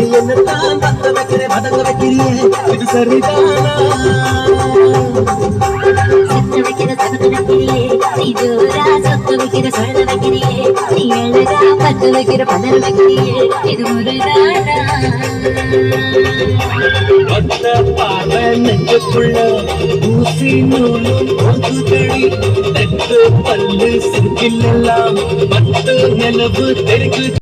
என்னத்தான் பத்த வைக்கிற பதங்க வைக்கிறியே இது சரிதானா சத்த வைக்கிற சத்த வைக்கிறியே நீ ஜோரா சத்த வைக்கிற சொல்ல வைக்கிறியே நீ அழகா பத்த வைக்கிற பதற வைக்கிறியே இது முறைதானா ஒத்த பார்வை நெஞ்சுக்குள்ள ஊசி நூலும் கொசுகடி நெட்டு பல்லு சிக்கில் எல்லாம் மத்த நிலவு தெருக்கு